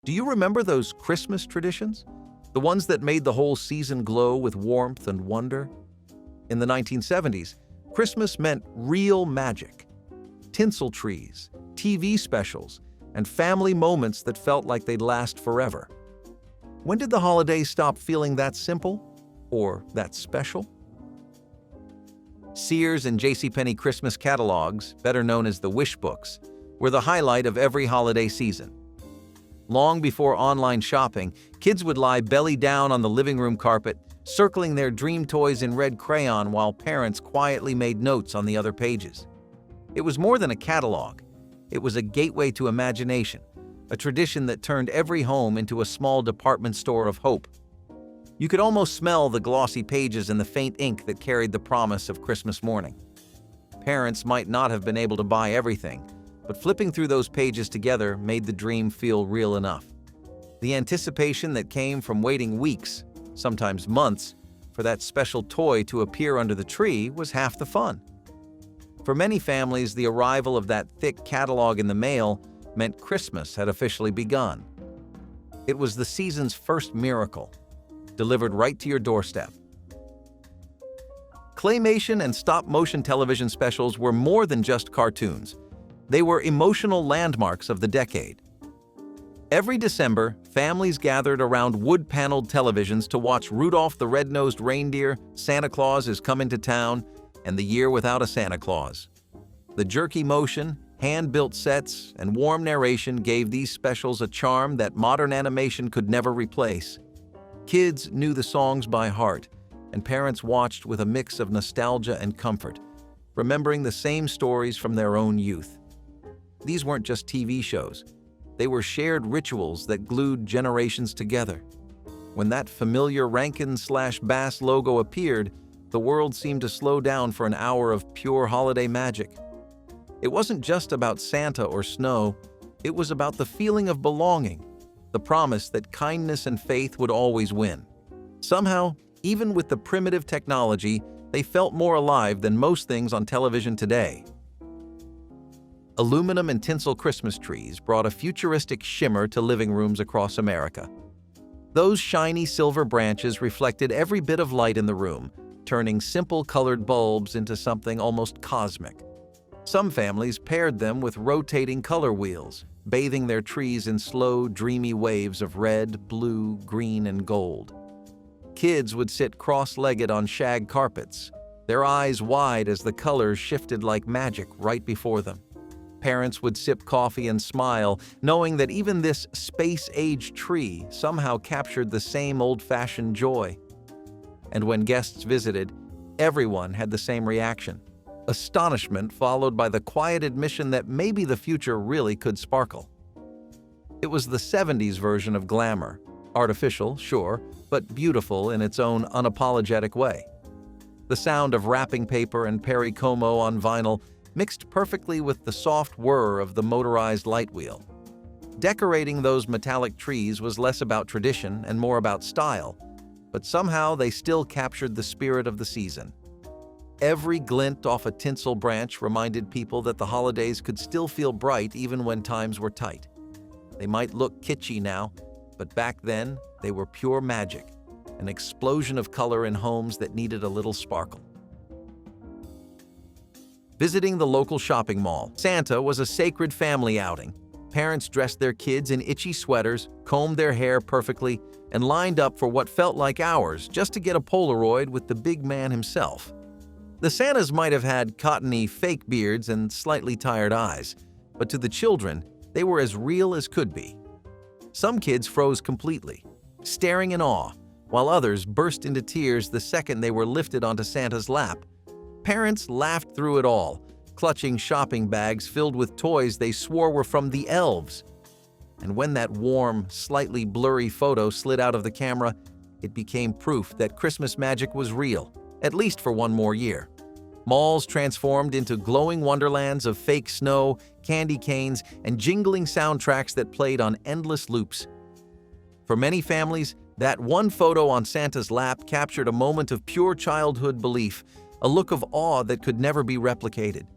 Do you remember those Christmas traditions? The ones that made the whole season glow with warmth and wonder? In the 1970s, Christmas meant real magic. Tinsel trees, TV specials, and family moments that felt like they'd last forever. When did the holidays stop feeling that simple? Or that special? Sears and JCPenney Christmas catalogs, better known as the wish books, were the highlight of every holiday season. Long before online shopping, kids would lie belly down on the living room carpet, circling their dream toys in red crayon while parents quietly made notes on the other pages. It was more than a catalog. It was a gateway to imagination, a tradition that turned every home into a small department store of hope. You could almost smell the glossy pages and the faint ink that carried the promise of Christmas morning. Parents might not have been able to buy everything, but flipping through those pages together made the dream feel real enough. The anticipation that came from waiting weeks, sometimes months, for that special toy to appear under the tree was half the fun. For many families, the arrival of that thick catalog in the mail meant Christmas had officially begun. It was the season's first miracle, delivered right to your doorstep. Claymation and stop-motion television specials were more than just cartoons. They were emotional landmarks of the decade. Every December, families gathered around wood-paneled televisions to watch Rudolph the Red-Nosed Reindeer, Santa Claus is Coming to Town, and The Year Without a Santa Claus. The jerky motion, hand-built sets, and warm narration gave these specials a charm that modern animation could never replace. Kids knew the songs by heart, and parents watched with a mix of nostalgia and comfort, remembering the same stories from their own youth. These weren't just TV shows. They were shared rituals that glued generations together. When that familiar Rankin/Bass logo appeared, the world seemed to slow down for an hour of pure holiday magic. It wasn't just about Santa or snow. It was about the feeling of belonging, the promise that kindness and faith would always win. Somehow, even with the primitive technology, they felt more alive than most things on television today. Aluminum and tinsel Christmas trees brought a futuristic shimmer to living rooms across America. Those shiny silver branches reflected every bit of light in the room, turning simple colored bulbs into something almost cosmic. Some families paired them with rotating color wheels, bathing their trees in slow, dreamy waves of red, blue, green, and gold. Kids would sit cross-legged on shag carpets, their eyes wide as the colors shifted like magic right before them. Parents would sip coffee and smile, knowing that even this space-age tree somehow captured the same old-fashioned joy. And when guests visited, everyone had the same reaction: astonishment followed by the quiet admission that maybe the future really could sparkle. It was the 70s version of glamour, artificial, sure, but beautiful in its own unapologetic way. The sound of wrapping paper and Perry Como on vinyl mixed perfectly with the soft whir of the motorized light wheel. Decorating those metallic trees was less about tradition and more about style, but somehow they still captured the spirit of the season. Every glint off a tinsel branch reminded people that the holidays could still feel bright even when times were tight. They might look kitschy now, but back then they were pure magic, an explosion of color in homes that needed a little sparkle. Visiting the local shopping mall, Santa was a sacred family outing. Parents dressed their kids in itchy sweaters, combed their hair perfectly, and lined up for what felt like hours just to get a Polaroid with the big man himself. The Santas might have had cottony fake beards and slightly tired eyes, but to the children, they were as real as could be. Some kids froze completely, staring in awe, while others burst into tears the second they were lifted onto Santa's lap. Parents laughed through it all, clutching shopping bags filled with toys they swore were from the elves. And when that warm, slightly blurry photo slid out of the camera, it became proof that Christmas magic was real, at least for one more year. Malls transformed into glowing wonderlands of fake snow, candy canes, and jingling soundtracks that played on endless loops. For many families, that one photo on Santa's lap captured a moment of pure childhood belief, a look of awe that could never be replicated.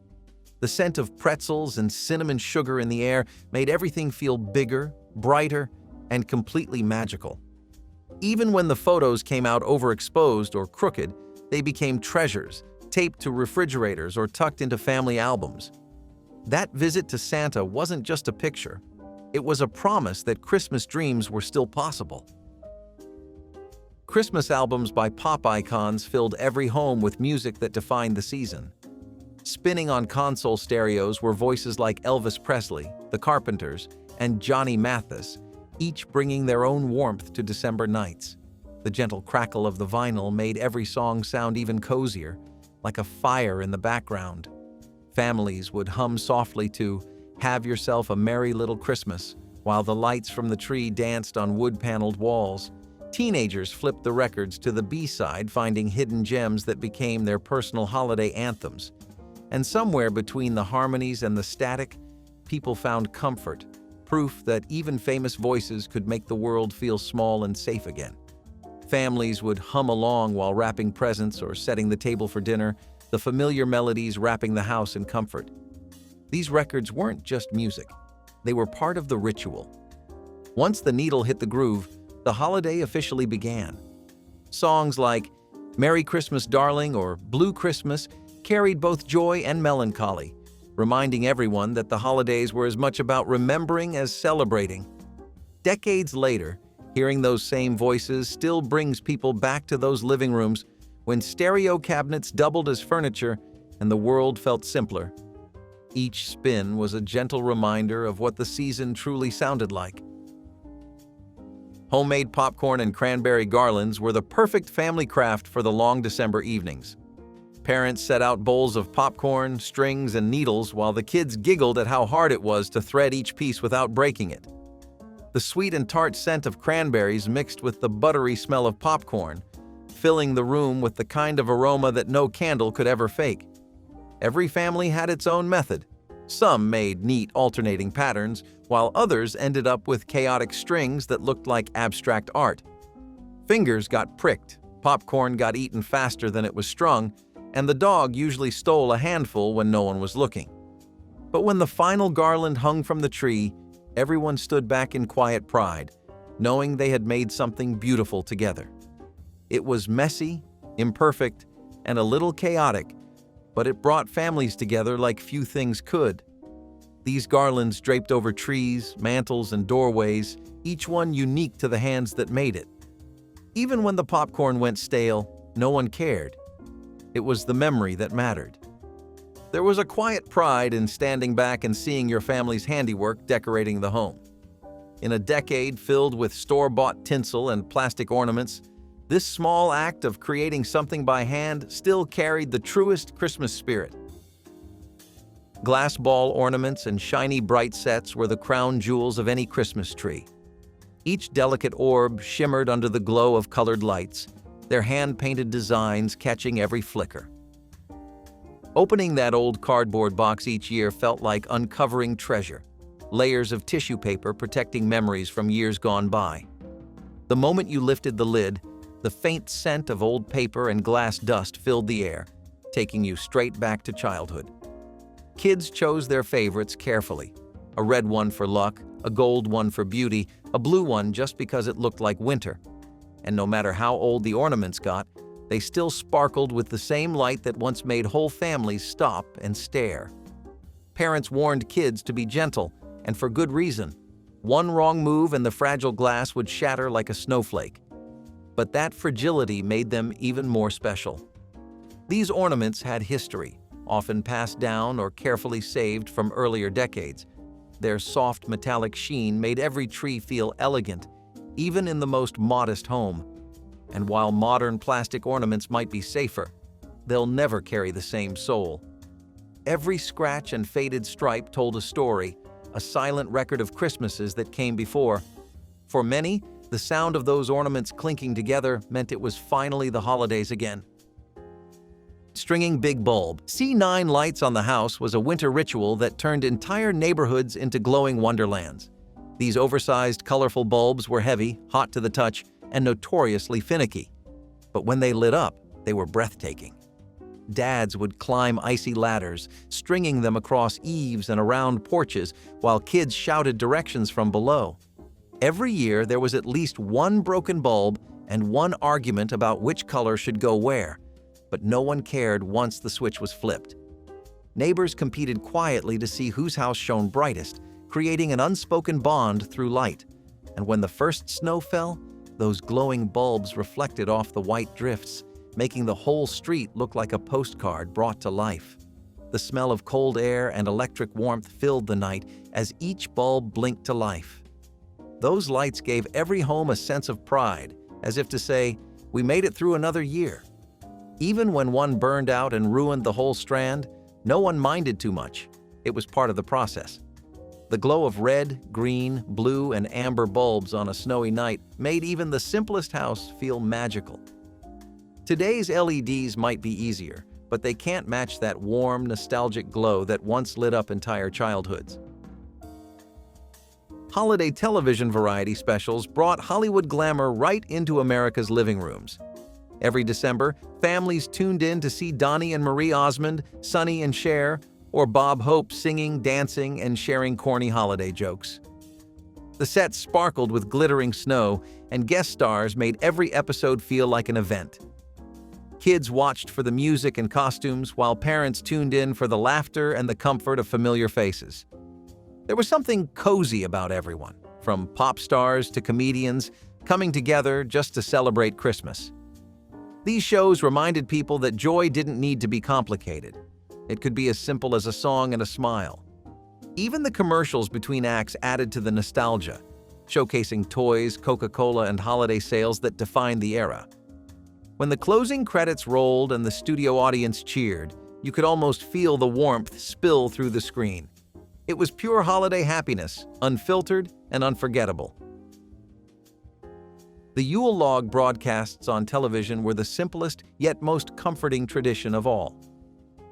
The scent of pretzels and cinnamon sugar in the air made everything feel bigger, brighter, and completely magical. Even when the photos came out overexposed or crooked, they became treasures, taped to refrigerators or tucked into family albums. That visit to Santa wasn't just a picture. It was a promise that Christmas dreams were still possible. Christmas albums by pop icons filled every home with music that defined the season. Spinning on console stereos were voices like Elvis Presley, The Carpenters, and Johnny Mathis, each bringing their own warmth to December nights. The gentle crackle of the vinyl made every song sound even cozier, like a fire in the background. Families would hum softly to "Have Yourself a Merry Little Christmas," while the lights from the tree danced on wood-paneled walls. Teenagers flipped the records to the B-side, finding hidden gems that became their personal holiday anthems. And somewhere between the harmonies and the static, people found comfort, proof that even famous voices could make the world feel small and safe again. Families would hum along while wrapping presents or setting the table for dinner, the familiar melodies wrapping the house in comfort. These records weren't just music. They were part of the ritual. Once the needle hit the groove, the holiday officially began. Songs like "Merry Christmas, Darling" or "Blue Christmas" carried both joy and melancholy, reminding everyone that the holidays were as much about remembering as celebrating. Decades later, hearing those same voices still brings people back to those living rooms when stereo cabinets doubled as furniture and the world felt simpler. Each spin was a gentle reminder of what the season truly sounded like. Homemade popcorn and cranberry garlands were the perfect family craft for the long December evenings. Parents set out bowls of popcorn, strings, and needles while the kids giggled at how hard it was to thread each piece without breaking it. The sweet and tart scent of cranberries mixed with the buttery smell of popcorn, filling the room with the kind of aroma that no candle could ever fake. Every family had its own method. Some made neat alternating patterns, while others ended up with chaotic strings that looked like abstract art. Fingers got pricked, popcorn got eaten faster than it was strung, and the dog usually stole a handful when no one was looking. But when the final garland hung from the tree, everyone stood back in quiet pride, knowing they had made something beautiful together. It was messy, imperfect, and a little chaotic, but it brought families together like few things could. These garlands draped over trees, mantels, and doorways, each one unique to the hands that made it. Even when the popcorn went stale, no one cared. It was the memory that mattered. There was a quiet pride in standing back and seeing your family's handiwork decorating the home. In a decade filled with store-bought tinsel and plastic ornaments, this small act of creating something by hand still carried the truest Christmas spirit. Glass ball ornaments and shiny bright sets were the crown jewels of any Christmas tree. Each delicate orb shimmered under the glow of colored lights, their hand-painted designs catching every flicker. Opening that old cardboard box each year felt like uncovering treasure, layers of tissue paper protecting memories from years gone by. The moment you lifted the lid, the faint scent of old paper and glass dust filled the air, taking you straight back to childhood. Kids chose their favorites carefully, a red one for luck, a gold one for beauty, a blue one just because it looked like winter. And no matter how old the ornaments got, they still sparkled with the same light that once made whole families stop and stare. Parents warned kids to be gentle, and for good reason. One wrong move and the fragile glass would shatter like a snowflake. But that fragility made them even more special. These ornaments had history, often passed down or carefully saved from earlier decades. Their soft metallic sheen made every tree feel elegant, even in the most modest home. And while modern plastic ornaments might be safer, they'll never carry the same soul. Every scratch and faded stripe told a story, a silent record of Christmases that came before. For many, the sound of those ornaments clinking together meant it was finally the holidays again. Stringing big bulb, C9 lights on the house was a winter ritual that turned entire neighborhoods into glowing wonderlands. These oversized, colorful bulbs were heavy, hot to the touch, and notoriously finicky. But when they lit up, they were breathtaking. Dads would climb icy ladders, stringing them across eaves and around porches, while kids shouted directions from below. Every year, there was at least one broken bulb and one argument about which color should go where, but no one cared once the switch was flipped. Neighbors competed quietly to see whose house shone brightest, creating an unspoken bond through light. And when the first snow fell, those glowing bulbs reflected off the white drifts, making the whole street look like a postcard brought to life. The smell of cold air and electric warmth filled the night as each bulb blinked to life. Those lights gave every home a sense of pride, as if to say, "We made it through another year." Even when one burned out and ruined the whole strand, no one minded too much. It was part of the process. The glow of red, green, blue, and amber bulbs on a snowy night made even the simplest house feel magical. Today's LEDs might be easier, but they can't match that warm, nostalgic glow that once lit up entire childhoods. Holiday television variety specials brought Hollywood glamour right into America's living rooms. Every December, families tuned in to see Donnie and Marie Osmond, Sonny and Cher, or Bob Hope singing, dancing, and sharing corny holiday jokes. The sets sparkled with glittering snow, and guest stars made every episode feel like an event. Kids watched for the music and costumes, while parents tuned in for the laughter and the comfort of familiar faces. There was something cozy about everyone, from pop stars to comedians, coming together just to celebrate Christmas. These shows reminded people that joy didn't need to be complicated. It could be as simple as a song and a smile. Even the commercials between acts added to the nostalgia, showcasing toys, Coca-Cola, and holiday sales that defined the era. When the closing credits rolled and the studio audience cheered, you could almost feel the warmth spill through the screen. It was pure holiday happiness, unfiltered and unforgettable. The Yule log broadcasts on television were the simplest yet most comforting tradition of all.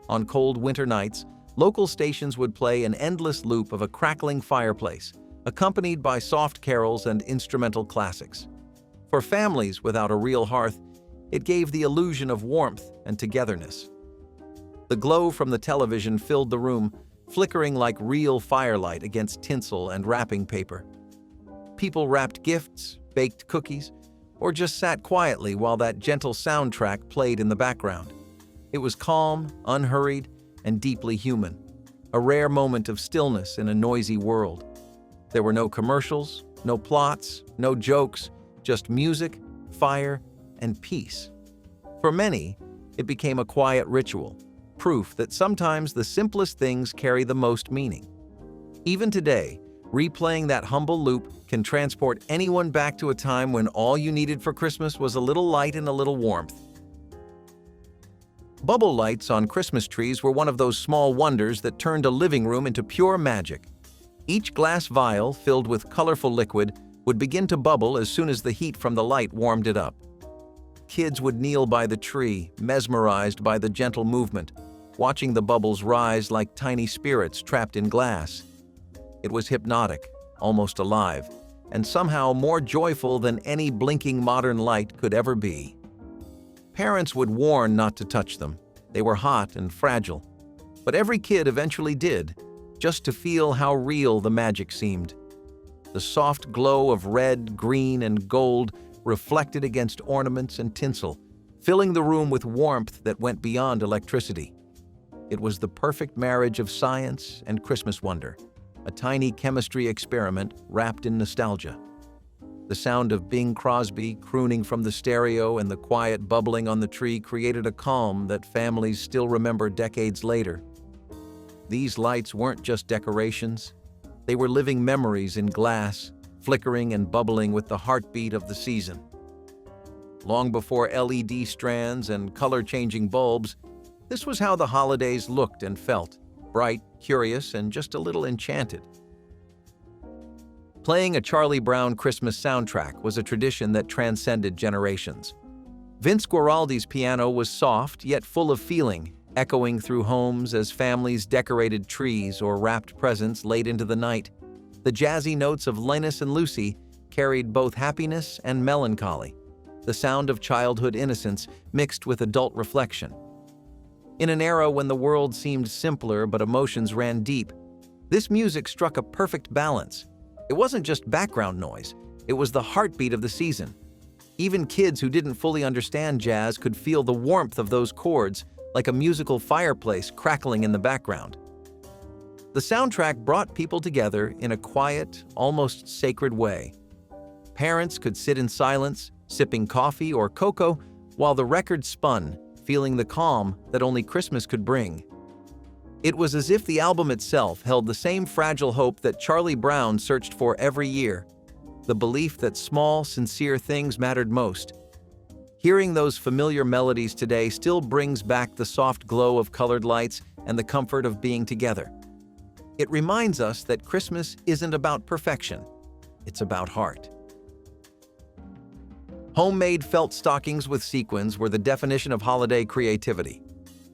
On cold winter nights, local stations would play an endless loop of a crackling fireplace, accompanied by soft carols and instrumental classics. For families without a real hearth, it gave the illusion of warmth and togetherness. The glow from the television filled the room, flickering like real firelight against tinsel and wrapping paper. People wrapped gifts, baked cookies, or just sat quietly while that gentle soundtrack played in the background. It was calm, unhurried, and deeply human, a rare moment of stillness in a noisy world. There were no commercials, no plots, no jokes, just music, fire, and peace. For many, it became a quiet ritual, proof that sometimes the simplest things carry the most meaning. Even today, replaying that humble loop can transport anyone back to a time when all you needed for Christmas was a little light and a little warmth. Bubble lights on Christmas trees were one of those small wonders that turned a living room into pure magic. Each glass vial filled with colorful liquid would begin to bubble as soon as the heat from the light warmed it up. Kids would kneel by the tree, mesmerized by the gentle movement, watching the bubbles rise like tiny spirits trapped in glass. It was hypnotic, almost alive, and somehow more joyful than any blinking modern light could ever be. Parents would warn not to touch them. They were hot and fragile. But every kid eventually did, just to feel how real the magic seemed. The soft glow of red, green, and gold reflected against ornaments and tinsel, filling the room with warmth that went beyond electricity. It was the perfect marriage of science and Christmas wonder, a tiny chemistry experiment wrapped in nostalgia. The sound of Bing Crosby crooning from the stereo and the quiet bubbling on the tree created a calm that families still remember decades later. These lights weren't just decorations. They were living memories in glass, flickering and bubbling with the heartbeat of the season. Long before LED strands and color-changing bulbs, this was how the holidays looked and felt, bright, curious, and just a little enchanted. Playing a Charlie Brown Christmas soundtrack was a tradition that transcended generations. Vince Guaraldi's piano was soft yet full of feeling, echoing through homes as families decorated trees or wrapped presents late into the night. The jazzy notes of Linus and Lucy carried both happiness and melancholy, the sound of childhood innocence mixed with adult reflection. In an era when the world seemed simpler but emotions ran deep, this music struck a perfect balance. It wasn't just background noise, it was the heartbeat of the season. Even kids who didn't fully understand jazz could feel the warmth of those chords, like a musical fireplace crackling in the background. The soundtrack brought people together in a quiet, almost sacred way. Parents could sit in silence, sipping coffee or cocoa, while the record spun, feeling the calm that only Christmas could bring. It was as if the album itself held the same fragile hope that Charlie Brown searched for every year, the belief that small, sincere things mattered most. Hearing those familiar melodies today still brings back the soft glow of colored lights and the comfort of being together. It reminds us that Christmas isn't about perfection, it's about heart. Homemade felt stockings with sequins were the definition of holiday creativity.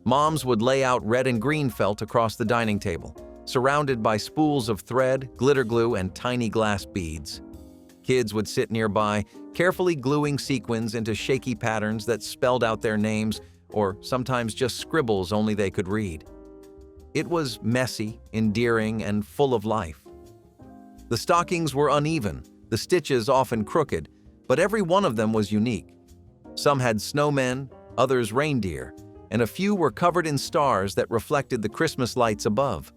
Moms would lay out red and green felt across the dining table, surrounded by spools of thread, glitter glue, and tiny glass beads. Kids would sit nearby, carefully gluing sequins into shaky patterns that spelled out their names, or sometimes just scribbles only they could read. It was messy, endearing, and full of life. The stockings were uneven, the stitches often crooked, but every one of them was unique. Some had snowmen, others reindeer, and a few were covered in stars that reflected the Christmas lights above.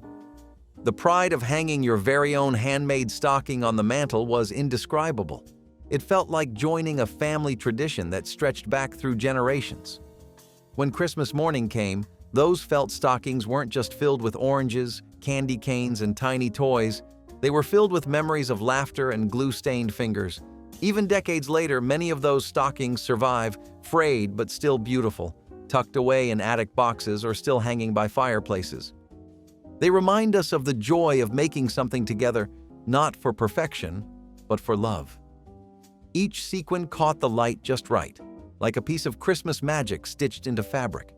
The pride of hanging your very own handmade stocking on the mantle was indescribable. It felt like joining a family tradition that stretched back through generations. When Christmas morning came, those felt stockings weren't just filled with oranges, candy canes, and tiny toys. They were filled with memories of laughter and glue-stained fingers. Even decades later, many of those stockings survive, frayed but still beautiful, tucked away in attic boxes or still hanging by fireplaces. They remind us of the joy of making something together, not for perfection, but for love. Each sequin caught the light just right, like a piece of Christmas magic stitched into fabric.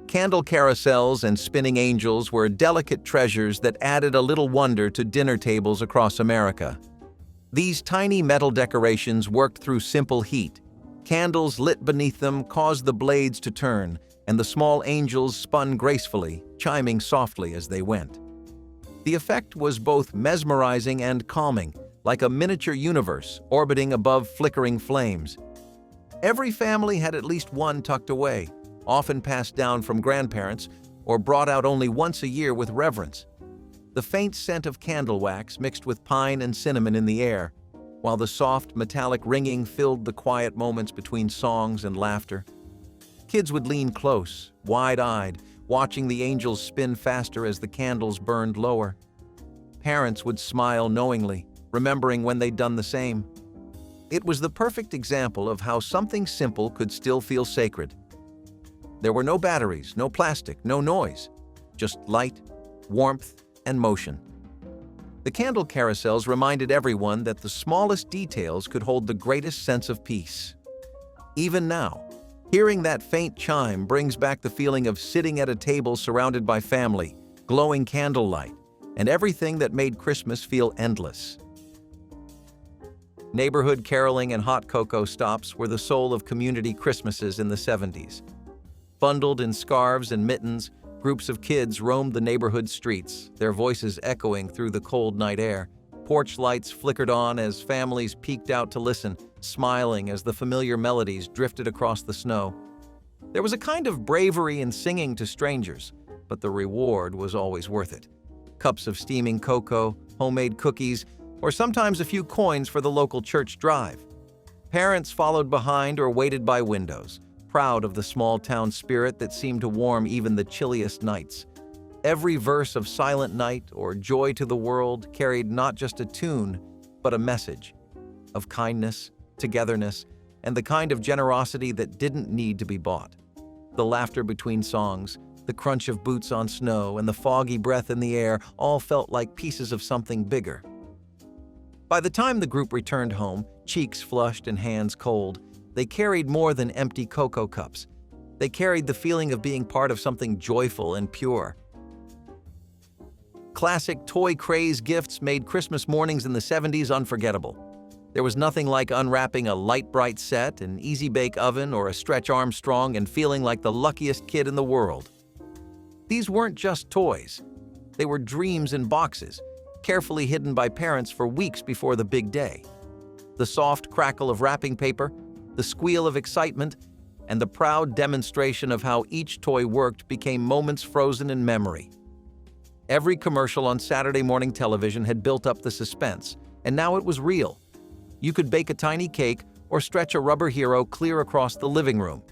Candle carousels and spinning angels were delicate treasures that added a little wonder to dinner tables across America. These tiny metal decorations worked through simple heat. Candles lit beneath them caused the blades to turn, and the small angels spun gracefully, chiming softly as they went. The effect was both mesmerizing and calming, like a miniature universe orbiting above flickering flames. Every family had at least one tucked away, often passed down from grandparents or brought out only once a year with reverence. The faint scent of candle wax mixed with pine and cinnamon in the air, while the soft, metallic ringing filled the quiet moments between songs and laughter. Kids would lean close, wide-eyed, watching the angels spin faster as the candles burned lower. Parents would smile knowingly, remembering when they'd done the same. It was the perfect example of how something simple could still feel sacred. There were no batteries, no plastic, no noise, just light, warmth, and motion. The candle carousels reminded everyone that the smallest details could hold the greatest sense of peace. Even now, hearing that faint chime brings back the feeling of sitting at a table surrounded by family, glowing candlelight, and everything that made Christmas feel endless. Neighborhood caroling and hot cocoa stops were the soul of community Christmases in the 70s. Bundled in scarves and mittens, groups of kids roamed the neighborhood streets, their voices echoing through the cold night air. Porch lights flickered on as families peeked out to listen, smiling as the familiar melodies drifted across the snow. There was a kind of bravery in singing to strangers, but the reward was always worth it. Cups of steaming cocoa, homemade cookies, or sometimes a few coins for the local church drive. Parents followed behind or waited by windows, proud of the small-town spirit that seemed to warm even the chilliest nights. Every verse of Silent Night or Joy to the World carried not just a tune, but a message of kindness, togetherness, and the kind of generosity that didn't need to be bought. The laughter between songs, the crunch of boots on snow, and the foggy breath in the air all felt like pieces of something bigger. By the time the group returned home, cheeks flushed and hands cold, they carried more than empty cocoa cups. They carried the feeling of being part of something joyful and pure. Classic toy craze gifts made Christmas mornings in the 70s unforgettable. There was nothing like unwrapping a light bright set, an easy bake oven, or a Stretch Armstrong and feeling like the luckiest kid in the world. These weren't just toys. They were dreams in boxes, carefully hidden by parents for weeks before the big day. The soft crackle of wrapping paper, the squeal of excitement, and the proud demonstration of how each toy worked became moments frozen in memory. Every commercial on Saturday morning television had built up the suspense, and now it was real. You could bake a tiny cake or stretch a rubber hero clear across the living room.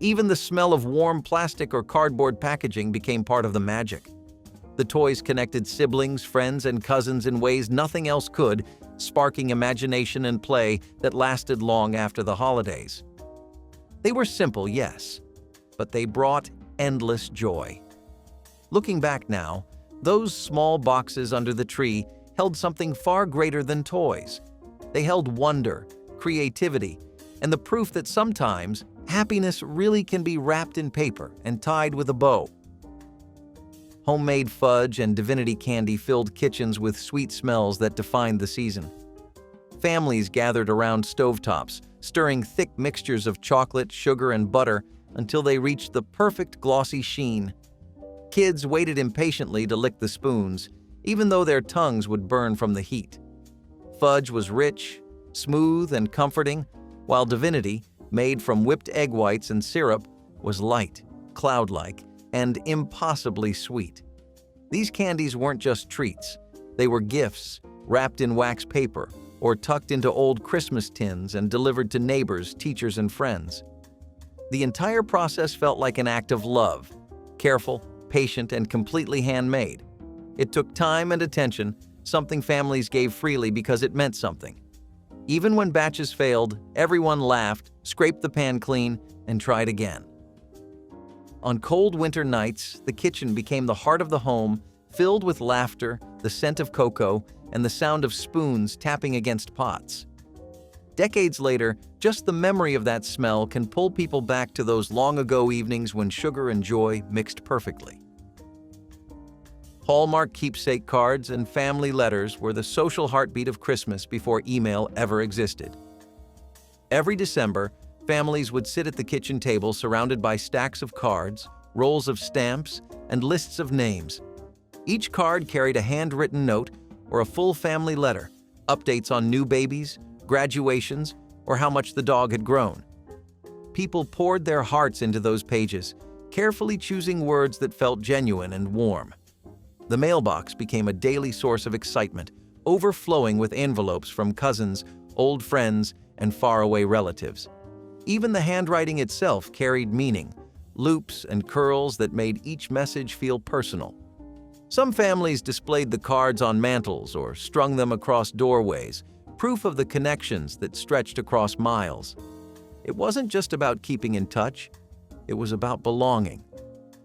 Even the smell of warm plastic or cardboard packaging became part of the magic. The toys connected siblings, friends, and cousins in ways nothing else could, sparking imagination and play that lasted long after the holidays. They were simple, yes, but they brought endless joy. Looking back now, those small boxes under the tree held something far greater than toys. They held wonder, creativity, and the proof that sometimes happiness really can be wrapped in paper and tied with a bow. Homemade fudge and divinity candy filled kitchens with sweet smells that defined the season. Families gathered around stovetops, stirring thick mixtures of chocolate, sugar, and butter until they reached the perfect glossy sheen. Kids waited impatiently to lick the spoons, even though their tongues would burn from the heat. Fudge was rich, smooth, and comforting, while divinity, made from whipped egg whites and syrup, was light, cloud-like, and impossibly sweet. These candies weren't just treats. They were gifts, wrapped in wax paper, or tucked into old Christmas tins and delivered to neighbors, teachers, and friends. The entire process felt like an act of love, careful, patient, and completely handmade. It took time and attention, something families gave freely because it meant something. Even when batches failed, everyone laughed, scraped the pan clean, and tried again. On cold winter nights, the kitchen became the heart of the home, filled with laughter, the scent of cocoa, and the sound of spoons tapping against pots. Decades later, just the memory of that smell can pull people back to those long-ago evenings when sugar and joy mixed perfectly. Hallmark keepsake cards and family letters were the social heartbeat of Christmas before email ever existed. Every December, families would sit at the kitchen table surrounded by stacks of cards, rolls of stamps, and lists of names. Each card carried a handwritten note or a full family letter, updates on new babies, graduations, or how much the dog had grown. People poured their hearts into those pages, carefully choosing words that felt genuine and warm. The mailbox became a daily source of excitement, overflowing with envelopes from cousins, old friends, and faraway relatives. Even the handwriting itself carried meaning, loops and curls that made each message feel personal. Some families displayed the cards on mantels or strung them across doorways, proof of the connections that stretched across miles. It wasn't just about keeping in touch, it was about belonging.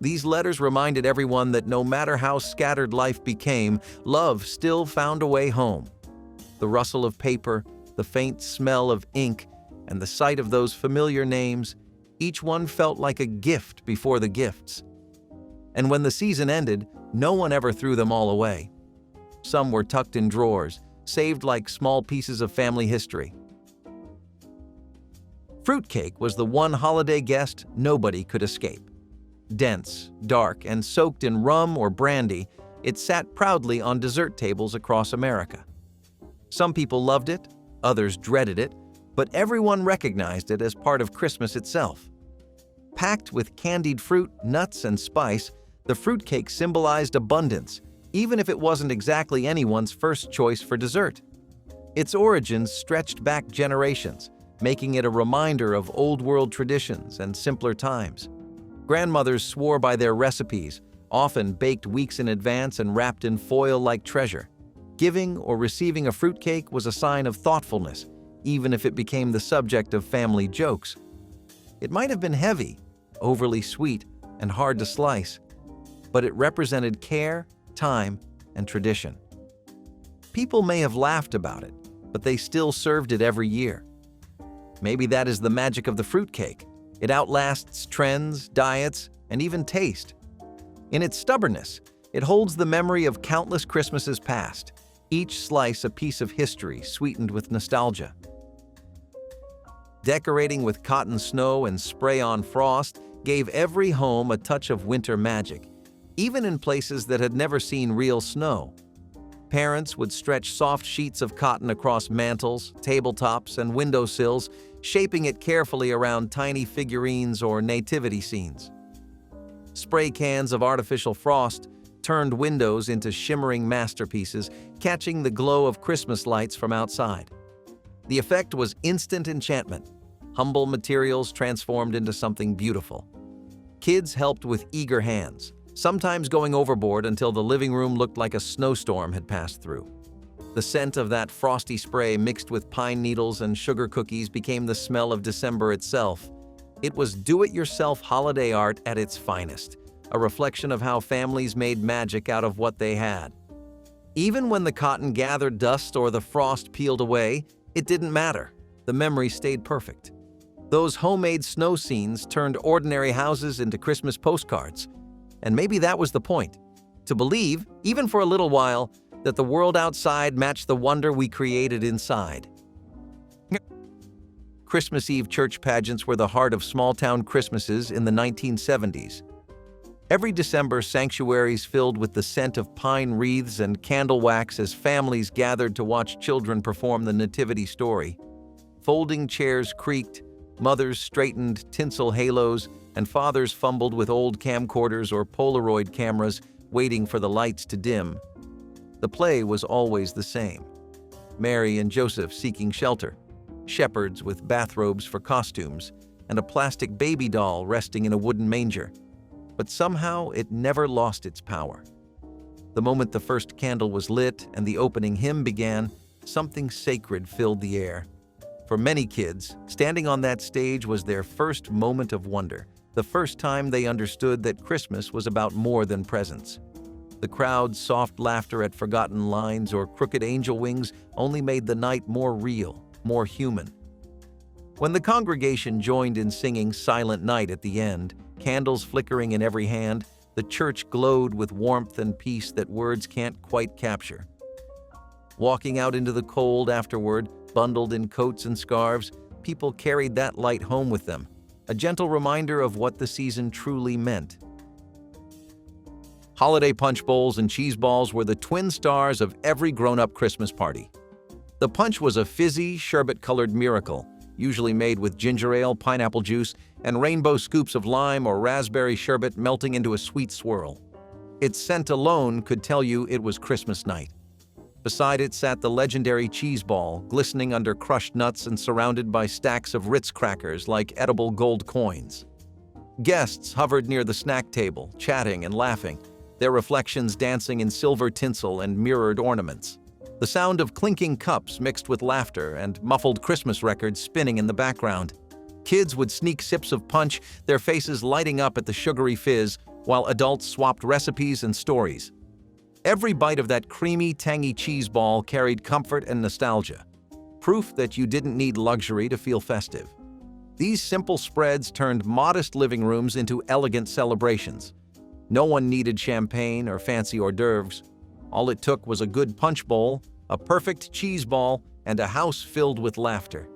These letters reminded everyone that no matter how scattered life became, love still found a way home. The rustle of paper, the faint smell of ink, and the sight of those familiar names, each one felt like a gift before the gifts. And when the season ended, no one ever threw them all away. Some were tucked in drawers, saved like small pieces of family history. Fruitcake was the one holiday guest nobody could escape. Dense, dark, and soaked in rum or brandy, it sat proudly on dessert tables across America. Some people loved it, others dreaded it, but everyone recognized it as part of Christmas itself. Packed with candied fruit, nuts, and spice, the fruitcake symbolized abundance, even if it wasn't exactly anyone's first choice for dessert. Its origins stretched back generations, making it a reminder of old-world traditions and simpler times. Grandmothers swore by their recipes, often baked weeks in advance and wrapped in foil like treasure. Giving or receiving a fruitcake was a sign of thoughtfulness, even if it became the subject of family jokes. It might have been heavy, overly sweet, and hard to slice, but it represented care, time, and tradition. People may have laughed about it, but they still served it every year. Maybe that is the magic of the fruitcake. It outlasts trends, diets, and even taste. In its stubbornness, it holds the memory of countless Christmases past, each slice a piece of history sweetened with nostalgia. Decorating with cotton snow and spray-on frost gave every home a touch of winter magic, even in places that had never seen real snow. Parents would stretch soft sheets of cotton across mantels, tabletops, and windowsills, shaping it carefully around tiny figurines or nativity scenes. Spray cans of artificial frost turned windows into shimmering masterpieces, catching the glow of Christmas lights from outside. The effect was instant enchantment. Humble materials transformed into something beautiful. Kids helped with eager hands, sometimes going overboard until the living room looked like a snowstorm had passed through. The scent of that frosty spray mixed with pine needles and sugar cookies became the smell of December itself. It was do-it-yourself holiday art at its finest, a reflection of how families made magic out of what they had. Even when the cotton gathered dust or the frost peeled away, it didn't matter. The memory stayed perfect. Those homemade snow scenes turned ordinary houses into Christmas postcards. And maybe that was the point, to believe, even for a little while, that the world outside matched the wonder we created inside. Christmas Eve church pageants were the heart of small-town Christmases in the 1970s. Every December, sanctuaries filled with the scent of pine wreaths and candle wax as families gathered to watch children perform the nativity story. Folding chairs creaked, mothers straightened tinsel halos, and fathers fumbled with old camcorders or Polaroid cameras, waiting for the lights to dim. The play was always the same. Mary and Joseph seeking shelter, shepherds with bathrobes for costumes, and a plastic baby doll resting in a wooden manger. But somehow it never lost its power. The moment the first candle was lit and the opening hymn began, something sacred filled the air. For many kids, standing on that stage was their first moment of wonder, the first time they understood that Christmas was about more than presents. The crowd's soft laughter at forgotten lines or crooked angel wings only made the night more real, more human. When the congregation joined in singing Silent Night at the end, candles flickering in every hand, the church glowed with warmth and peace that words can't quite capture. Walking out into the cold afterward, bundled in coats and scarves, people carried that light home with them, a gentle reminder of what the season truly meant. Holiday punch bowls and cheese balls were the twin stars of every grown-up Christmas party. The punch was a fizzy, sherbet-colored miracle, usually made with ginger ale, pineapple juice, and rainbow scoops of lime or raspberry sherbet melting into a sweet swirl. Its scent alone could tell you it was Christmas night. Beside it sat the legendary cheese ball, glistening under crushed nuts and surrounded by stacks of Ritz crackers like edible gold coins. Guests hovered near the snack table, chatting and laughing, their reflections dancing in silver tinsel and mirrored ornaments. The sound of clinking cups mixed with laughter and muffled Christmas records spinning in the background. Kids would sneak sips of punch, their faces lighting up at the sugary fizz, while adults swapped recipes and stories. Every bite of that creamy, tangy cheese ball carried comfort and nostalgia, proof that you didn't need luxury to feel festive. These simple spreads turned modest living rooms into elegant celebrations. No one needed champagne or fancy hors d'oeuvres. All it took was a good punch bowl, a perfect cheese ball, and a house filled with laughter.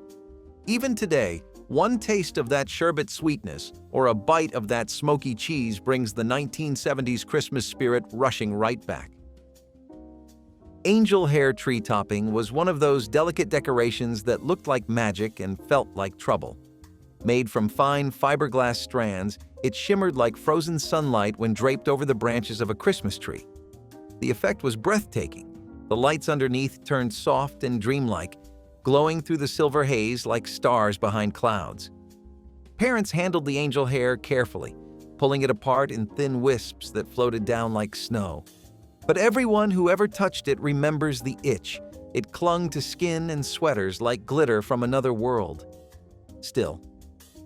Even today, one taste of that sherbet sweetness or a bite of that smoky cheese brings the 1970s Christmas spirit rushing right back. Angel hair tree topping was one of those delicate decorations that looked like magic and felt like trouble. Made from fine fiberglass strands, it shimmered like frozen sunlight when draped over the branches of a Christmas tree. The effect was breathtaking. The lights underneath turned soft and dreamlike, glowing through the silver haze like stars behind clouds. Parents handled the angel hair carefully, pulling it apart in thin wisps that floated down like snow. But everyone who ever touched it remembers the itch. It clung to skin and sweaters like glitter from another world. Still,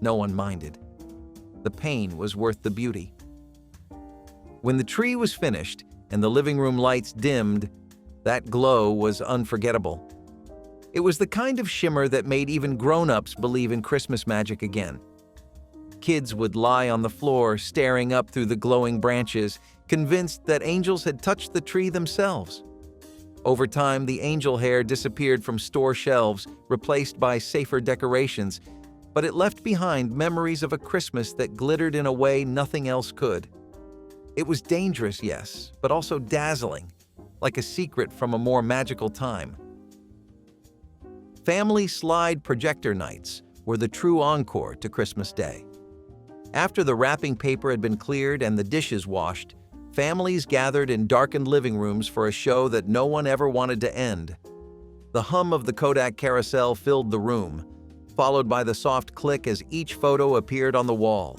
no one minded. The pain was worth the beauty. When the tree was finished and the living room lights dimmed, that glow was unforgettable. It was the kind of shimmer that made even grown-ups believe in Christmas magic again. Kids would lie on the floor, staring up through the glowing branches, convinced that angels had touched the tree themselves. Over time, the angel hair disappeared from store shelves, replaced by safer decorations, but it left behind memories of a Christmas that glittered in a way nothing else could. It was dangerous, yes, but also dazzling. like a secret from a more magical time. Family slide projector nights were the true encore to Christmas Day. After the wrapping paper had been cleared and the dishes washed, families gathered in darkened living rooms for a show that no one ever wanted to end. The hum of the Kodak carousel filled the room, followed by the soft click as each photo appeared on the wall.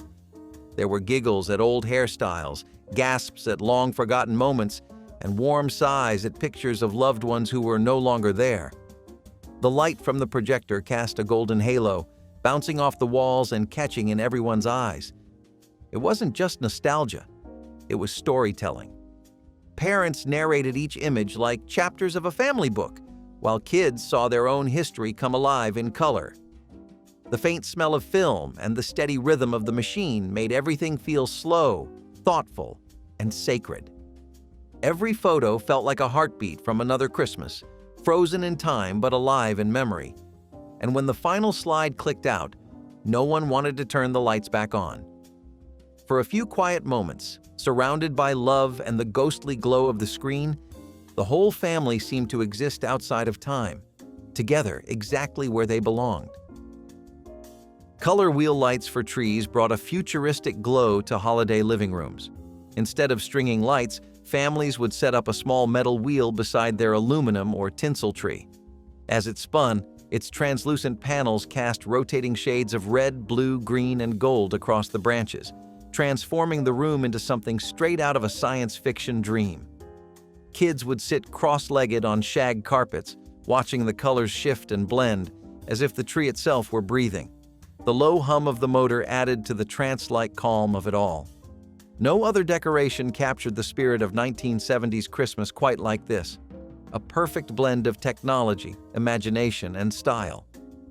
There were giggles at old hairstyles, gasps at long-forgotten moments, and warm sighs at pictures of loved ones who were no longer there. The light from the projector cast a golden halo, bouncing off the walls and catching in everyone's eyes. It wasn't just nostalgia, it was storytelling. Parents narrated each image like chapters of a family book, while kids saw their own history come alive in color. The faint smell of film and the steady rhythm of the machine made everything feel slow, thoughtful, and sacred. Every photo felt like a heartbeat from another Christmas, frozen in time but alive in memory. And when the final slide clicked out, no one wanted to turn the lights back on. For a few quiet moments, surrounded by love and the ghostly glow of the screen, the whole family seemed to exist outside of time, together exactly where they belonged. Color wheel lights for trees brought a futuristic glow to holiday living rooms. Instead of stringing lights, families would set up a small metal wheel beside their aluminum or tinsel tree. As it spun, its translucent panels cast rotating shades of red, blue, green, and gold across the branches, transforming the room into something straight out of a science fiction dream. Kids would sit cross-legged on shag carpets, watching the colors shift and blend, as if the tree itself were breathing. The low hum of the motor added to the trance-like calm of it all. No other decoration captured the spirit of 1970s Christmas quite like this. A perfect blend of technology, imagination, and style.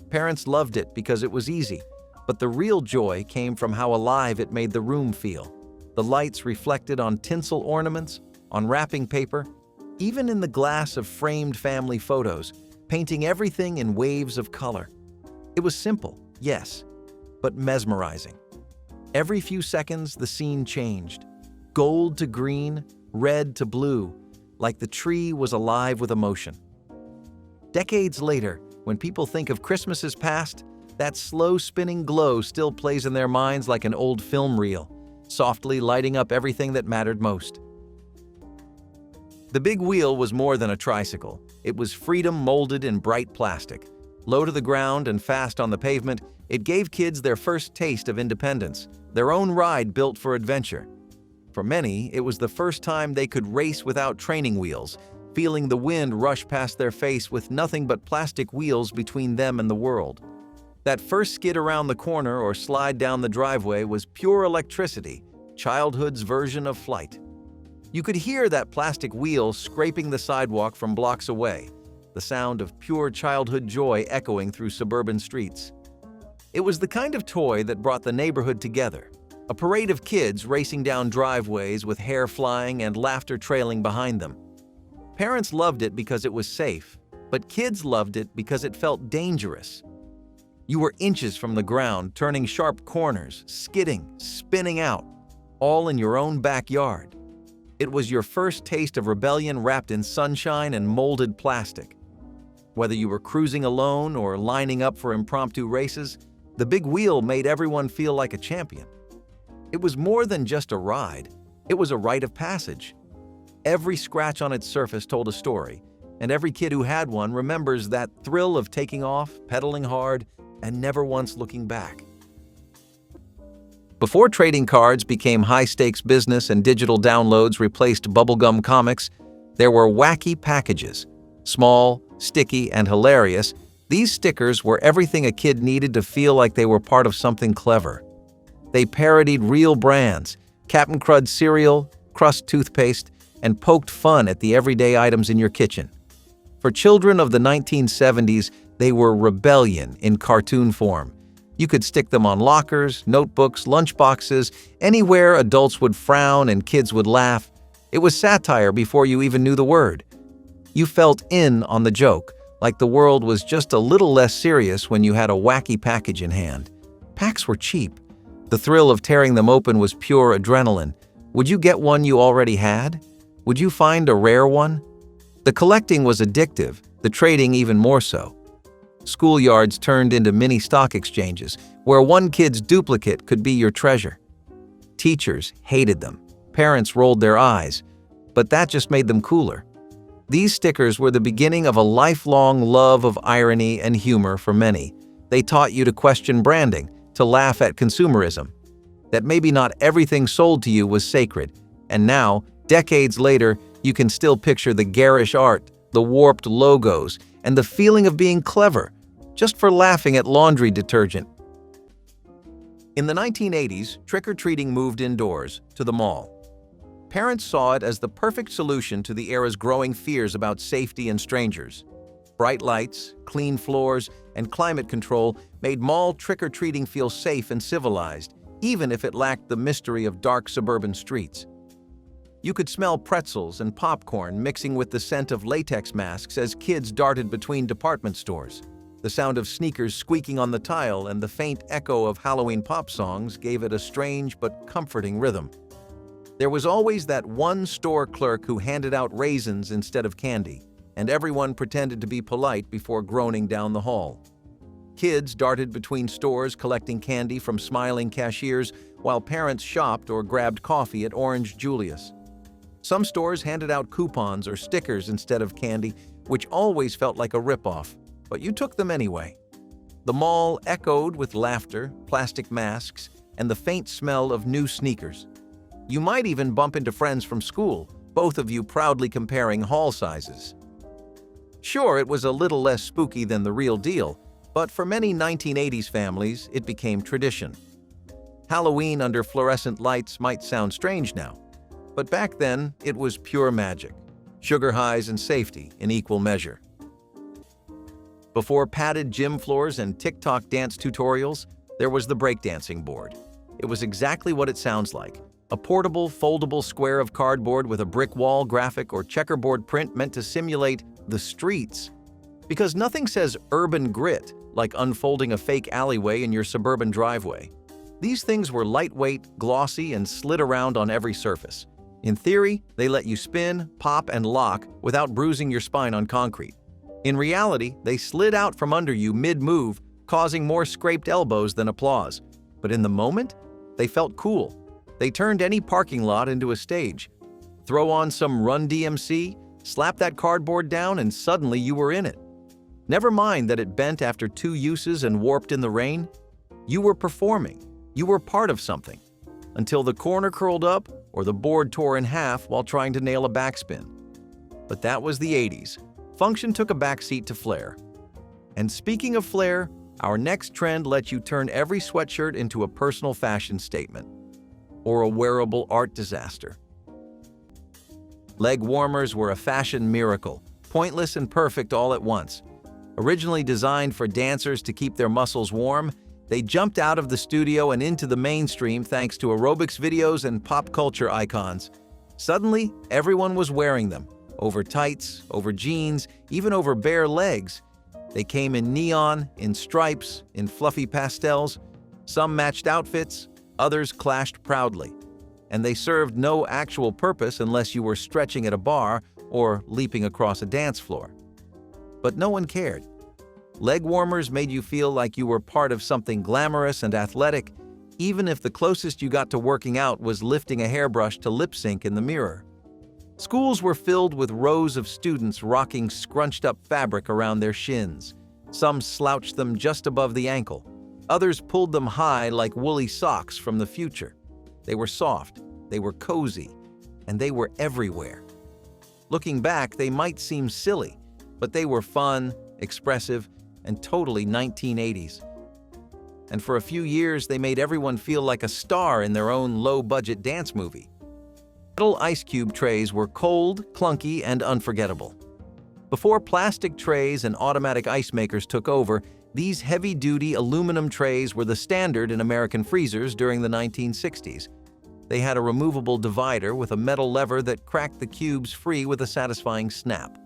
Parents loved it because it was easy, but the real joy came from how alive it made the room feel. The lights reflected on tinsel ornaments, on wrapping paper, even in the glass of framed family photos, painting everything in waves of color. It was simple, yes, but mesmerizing. Every few seconds, the scene changed. Gold to green, red to blue, like the tree was alive with emotion. Decades later, when people think of Christmases past, that slow spinning glow still plays in their minds like an old film reel, softly lighting up everything that mattered most. The big wheel was more than a tricycle. It was freedom molded in bright plastic. Low to the ground and fast on the pavement, it gave kids their first taste of independence, their own ride built for adventure. For many, it was the first time they could race without training wheels, feeling the wind rush past their face with nothing but plastic wheels between them and the world. That first skid around the corner or slide down the driveway was pure electricity, childhood's version of flight. You could hear that plastic wheel scraping the sidewalk from blocks away, the sound of pure childhood joy echoing through suburban streets. It was the kind of toy that brought the neighborhood together, a parade of kids racing down driveways with hair flying and laughter trailing behind them. Parents loved it because it was safe, but kids loved it because it felt dangerous. You were inches from the ground, turning sharp corners, skidding, spinning out, all in your own backyard. It was your first taste of rebellion wrapped in sunshine and molded plastic. Whether you were cruising alone or lining up for impromptu races, the big wheel made everyone feel like a champion. It was more than just a ride, it was a rite of passage. Every scratch on its surface told a story, and every kid who had one remembers that thrill of taking off, pedaling hard, and never once looking back. Before trading cards became high-stakes business and digital downloads replaced bubblegum comics, there were Wacky Packages. Small, sticky, and hilarious, these stickers were everything a kid needed to feel like they were part of something clever. They parodied real brands, Cap'n Crud cereal, Crust toothpaste, and poked fun at the everyday items in your kitchen. For children of the 1970s, they were rebellion in cartoon form. You could stick them on lockers, notebooks, lunchboxes, anywhere adults would frown and kids would laugh. It was satire before you even knew the word. You felt in on the joke, like the world was just a little less serious when you had a wacky package in hand. Packs were cheap. The thrill of tearing them open was pure adrenaline. Would you get one you already had? Would you find a rare one? The collecting was addictive, the trading even more so. Schoolyards turned into mini stock exchanges, where one kid's duplicate could be your treasure. Teachers hated them, parents rolled their eyes, but that just made them cooler. These stickers were the beginning of a lifelong love of irony and humor for many. They taught you to question branding, to laugh at consumerism, that maybe not everything sold to you was sacred, and now, decades later, you can still picture the garish art, the warped logos, and the feeling of being clever, just for laughing at laundry detergent. In the 1980s, trick-or-treating moved indoors, to the mall. Parents saw it as the perfect solution to the era's growing fears about safety and strangers. Bright lights, clean floors, and climate control made mall trick-or-treating feel safe and civilized, even if it lacked the mystery of dark suburban streets. You could smell pretzels and popcorn mixing with the scent of latex masks as kids darted between department stores. The sound of sneakers squeaking on the tile and the faint echo of Halloween pop songs gave it a strange but comforting rhythm. There was always that one store clerk who handed out raisins instead of candy, and everyone pretended to be polite before groaning down the hall. Kids darted between stores collecting candy from smiling cashiers while parents shopped or grabbed coffee at Orange Julius. Some stores handed out coupons or stickers instead of candy, which always felt like a ripoff, but you took them anyway. The mall echoed with laughter, plastic masks, and the faint smell of new sneakers. You might even bump into friends from school, both of you proudly comparing haul sizes. Sure, it was a little less spooky than the real deal, but for many 1980s families, it became tradition. Halloween under fluorescent lights might sound strange now, but back then, it was pure magic. Sugar highs and safety in equal measure. Before padded gym floors and TikTok dance tutorials, there was the breakdancing board. It was exactly what it sounds like. A portable, foldable square of cardboard with a brick wall graphic or checkerboard print meant to simulate the streets. Because nothing says urban grit like unfolding a fake alleyway in your suburban driveway. These things were lightweight, glossy, and slid around on every surface. In theory, they let you spin, pop, and lock without bruising your spine on concrete. In reality, they slid out from under you mid-move, causing more scraped elbows than applause. But in the moment, they felt cool. They turned any parking lot into a stage. Throw on some Run DMC, slap that cardboard down, and suddenly you were in it. Never mind that it bent after 2 uses and warped in the rain. You were performing. You were part of something. Until the corner curled up or the board tore in half while trying to nail a backspin. But that was the 80s. Function took a backseat to flair. And speaking of flair, our next trend lets you turn every sweatshirt into a personal fashion statement or a wearable art disaster. Leg warmers were a fashion miracle, pointless and perfect all at once. Originally designed for dancers to keep their muscles warm, they jumped out of the studio and into the mainstream thanks to aerobics videos and pop culture icons. Suddenly, everyone was wearing them, over tights, over jeans, even over bare legs. They came in neon, in stripes, in fluffy pastels. Some matched outfits, others clashed proudly. And they served no actual purpose unless you were stretching at a bar or leaping across a dance floor. But no one cared. Leg warmers made you feel like you were part of something glamorous and athletic, even if the closest you got to working out was lifting a hairbrush to lip sync in the mirror. Schools were filled with rows of students rocking scrunched-up fabric around their shins. Some slouched them just above the ankle. Others pulled them high like woolly socks from the future. They were soft, they were cozy, and they were everywhere. Looking back, they might seem silly, but they were fun, expressive, and totally 1980s. And for a few years, they made everyone feel like a star in their own low-budget dance movie. Metal ice cube trays were cold, clunky, and unforgettable. Before plastic trays and automatic ice makers took over, these heavy-duty aluminum trays were the standard in American freezers during the 1960s. They had a removable divider with a metal lever that cracked the cubes free with a satisfying snap.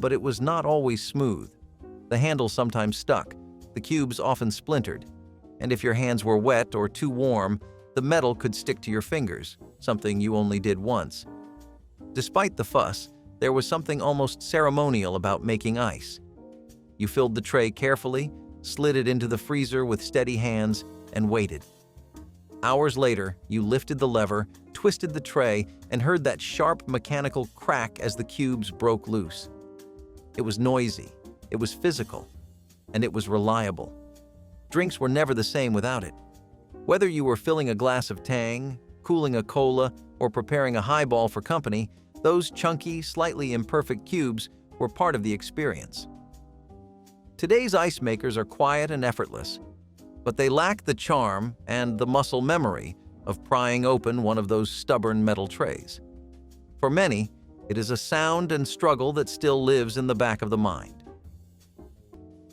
But it was not always smooth. The handle sometimes stuck, the cubes often splintered, and if your hands were wet or too warm, the metal could stick to your fingers, something you only did once. Despite the fuss, There was something almost ceremonial about making ice. You filled the tray carefully, slid it into the freezer with steady hands, and waited. Hours later, you lifted the lever, twisted the tray, and heard that sharp mechanical crack as the cubes broke loose. It was noisy, it was physical, and it was reliable. Drinks were never the same without it. Whether you were filling a glass of Tang, cooling a cola, or preparing a highball for company, those chunky, slightly imperfect cubes were part of the experience. Today's ice makers are quiet and effortless, but they lack the charm and the muscle memory of prying open one of those stubborn metal trays. For many, it is a sound and struggle that still lives in the back of the mind.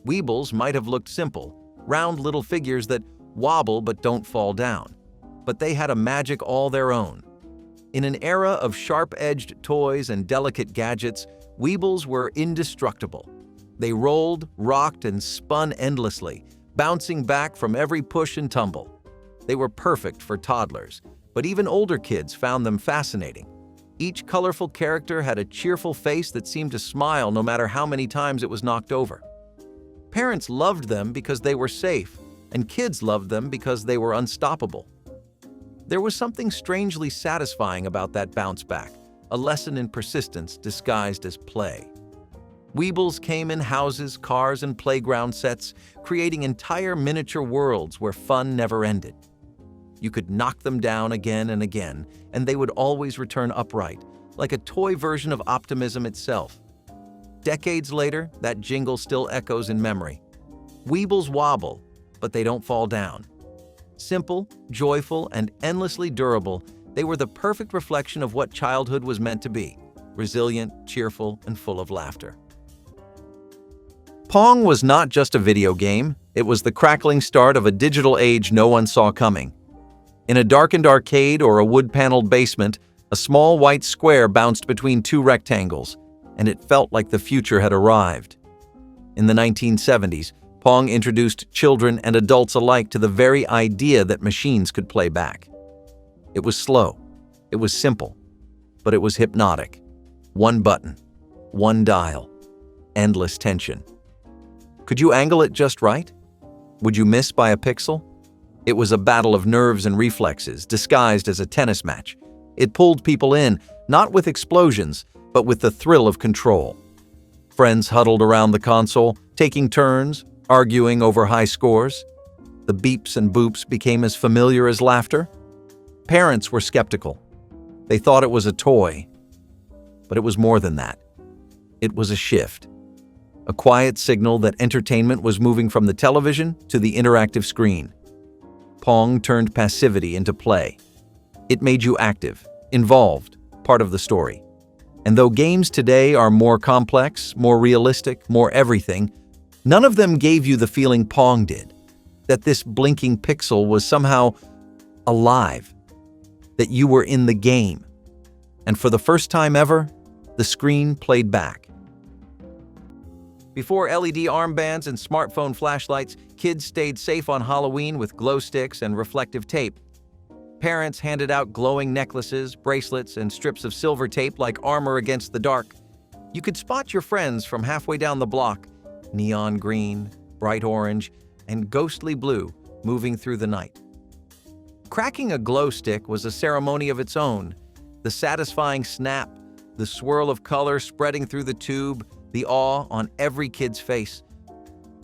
Weebles might have looked simple, round little figures that wobble but don't fall down, but they had a magic all their own. In an era of sharp-edged toys and delicate gadgets, Weebles were indestructible. They rolled, rocked, and spun endlessly, bouncing back from every push and tumble. They were perfect for toddlers, but even older kids found them fascinating. Each colorful character had a cheerful face that seemed to smile no matter how many times it was knocked over. Parents loved them because they were safe, and kids loved them because they were unstoppable. There was something strangely satisfying about that bounce back, a lesson in persistence disguised as play. Weebles came in houses, cars, and playground sets, creating entire miniature worlds where fun never ended. You could knock them down again and again, and they would always return upright, like a toy version of optimism itself. Decades later, that jingle still echoes in memory. Weebles wobble, but they don't fall down. Simple, joyful, and endlessly durable, they were the perfect reflection of what childhood was meant to be: resilient, cheerful, and full of laughter. Pong was not just a video game, it was the crackling start of a digital age no one saw coming. In a darkened arcade or a wood-paneled basement, a small white square bounced between two rectangles, and it felt like the future had arrived. In the 1970s, Pong introduced children and adults alike to the very idea that machines could play back. It was slow, it was simple, but it was hypnotic. One button, one dial, endless tension. Could you angle it just right? Would you miss by a pixel? It was a battle of nerves and reflexes, disguised as a tennis match. It pulled people in, not with explosions, but with the thrill of control. Friends huddled around the console, taking turns, arguing over high scores. The beeps and boops became as familiar as laughter. Parents were skeptical. They thought it was a toy. But it was more than that. It was a shift. A quiet signal that entertainment was moving from the television to the interactive screen. Pong turned passivity into play. It made you active, involved, part of the story. And though games today are more complex, more realistic, more everything, none of them gave you the feeling Pong did, that this blinking pixel was somehow alive, that you were in the game. And for the first time ever, the screen played back. Before LED armbands and smartphone flashlights, kids stayed safe on Halloween with glow sticks and reflective tape. Parents handed out glowing necklaces, bracelets, and strips of silver tape like armor against the dark. You could spot your friends from halfway down the block, neon green, bright orange, and ghostly blue, moving through the night. Cracking a glow stick was a ceremony of its own. The satisfying snap, the swirl of color spreading through the tube, the awe on every kid's face.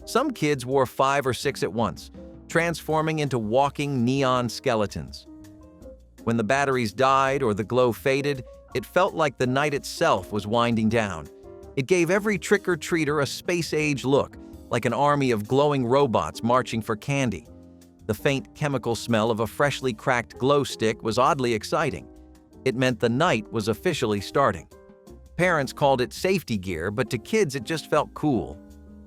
Some kids wore 5 or 6 at once, transforming into walking neon skeletons. When the batteries died or the glow faded, it felt like the night itself was winding down. It gave every trick-or-treater a space-age look, like an army of glowing robots marching for candy. The faint chemical smell of a freshly cracked glow stick was oddly exciting. It meant the night was officially starting. Parents called it safety gear, but to kids it just felt cool.